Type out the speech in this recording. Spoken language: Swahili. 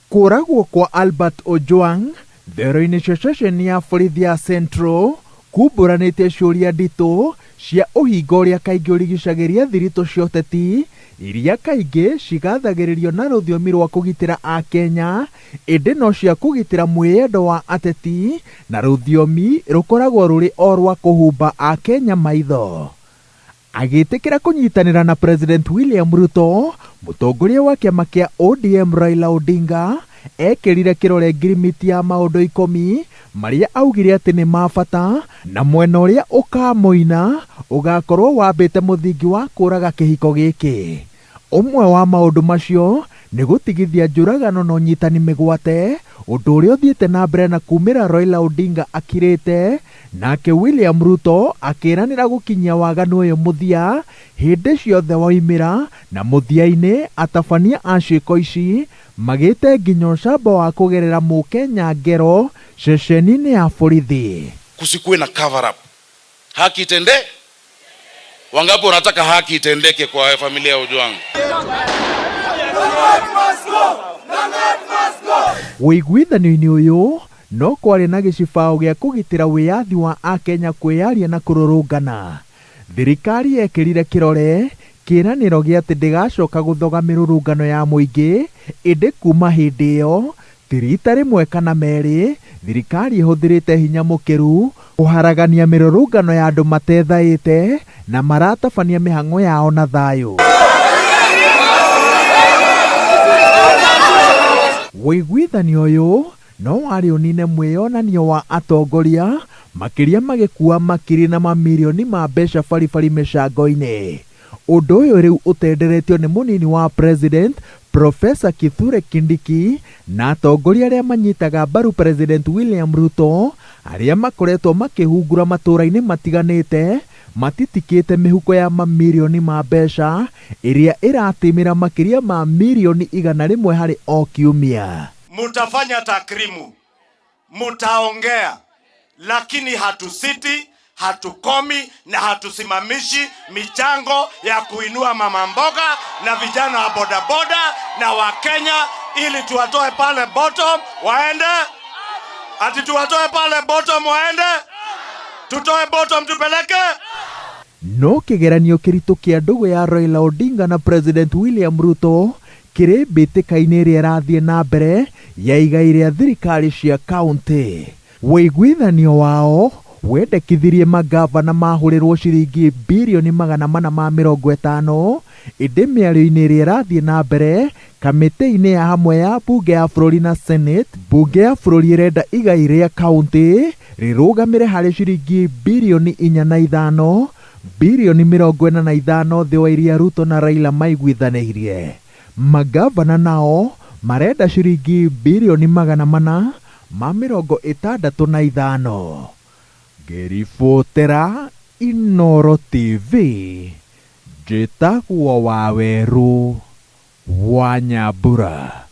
Kũragwo kwa Albert Ojwang thero-inĩ cia ceceni ya borithi ya Central kumbũranĩtie ciũria nditũ cia ũhinga ũrĩa kaingĩ ũrigicagĩria thiritũ cia ũteti iria kaingĩ cigathagĩrĩrio na rũthiomi rwa kũgitĩra Akenya, ĩndĩ no cia kũgitĩra mwĩyendo wa ateti na rũthiomi rũkoragwo rũrĩ o rwa kũhumba Akenya maitho. Agĩtĩkĩra kũnyitanĩra na President William Ruto, mũtongoria wa kĩama kĩa ODM Raila Odinga ekĩrire kĩrore ngirimiti ya maũndũ 10 marĩa augire atĩ nĩ ma bata na mwena ũrĩa ũkamũina ũgakorwo wambĩte mũthingi wa kũraga kĩhiko gĩkĩ. Ũmwe wa maũndũ macio nĩ gũtigithia njũragano na ũnyitani mĩgwate, ũndũ ũrĩa ũthiĩte na mbere na kumĩra Raila Odinga akirĩte, nake William Ruto akĩranĩra gũkinyia waganu ũyũ mũthia hĩndĩ ciothe waimĩra, na mũthia-inĩ atabania a ciĩko ici magĩte nginya ũcamba wa kũgerera Mũkenya ngero ceceni-inĩ ya borithi. Kusikuwe na cover up. Haki itende? Wangapi wanataka haki itendeke kwa familia ya Ojwang? Wĩiguithanio-inĩ ũyũ no kwarĩ na gĩcibao gĩa kũgitĩra wĩyathi wa Akenya kwĩyaria na kũrũrũngana. Thirikari yekĩrire kĩrore kĩĩranĩro gĩa atĩ ndĩgacoka gũthoga mĩrũrũngano ya mũingĩ, ĩndĩ kuma hĩndĩ ĩyo ti rita rĩmwe kana merĩ thirikari ĩhũthĩrĩte hinya mũkĩru kũharagania mĩrũrũngano ya andũ matethaĩte na maratabania mĩhang'o yao na thayũ. Wĩiguithanio ũyũ no warĩ ũnine mwĩyonanio wa atongoria makĩria magĩkua makiri na mamirioni ma mbeca baribari mĩcango-inĩ. Ũndũ ũyũ rĩu ũtenderetio nĩ mũnini wa president Professor Kithure Kindiki na atongoria arĩa manyitaga mbaru President William Ruto arĩa makoretwo makĩhungura matũra-inĩ matiganĩte matitikĩte mĩhuko ya mamirioni ma mbeca ĩrĩa ĩratĩmĩra makĩria ma milioni 100 harĩ o kiumia. Mutafanya takrimu, mutaongea, lakini hatusiti, hatukomi na hatusimamishi michango ya kuinua mama mboga na vijana wa bodaboda na Wakenya ili tuwatoe pale bottom waende. Ati tuwatoe pale bottom waende, tutoe bottom tupeleke. No kĩgeranio kĩritũ kĩa ndũgũ ya Raila Odinga na President William Ruto kĩrĩ mbĩtĩka-inĩ ĩrĩa ĩrathiĩ na mbere ya igai rĩa thirikari cia kaunti. Wĩiguithanio wao wendekithirie magavana mahũrĩrwo ciringi bilioni 450, ĩndĩ mĩario-inĩ ĩrĩa ĩrathiĩ na mbere kamĩtĩ-inĩ ya hamwe ya bunge ya bũrũri na Senate, bunge ya bũrũri ĩrenda igai rĩa kaunti rĩrũgamĩre harĩ ciringi bilioni 4.5, bilioni 45 thĩ wa iria Ruto na Raila maiguithanĩirie. Magavana nao marenda ciringi bilioni 465. Ngĩribotera Inooro TV, njĩtagwo Waweru wa Nyambura.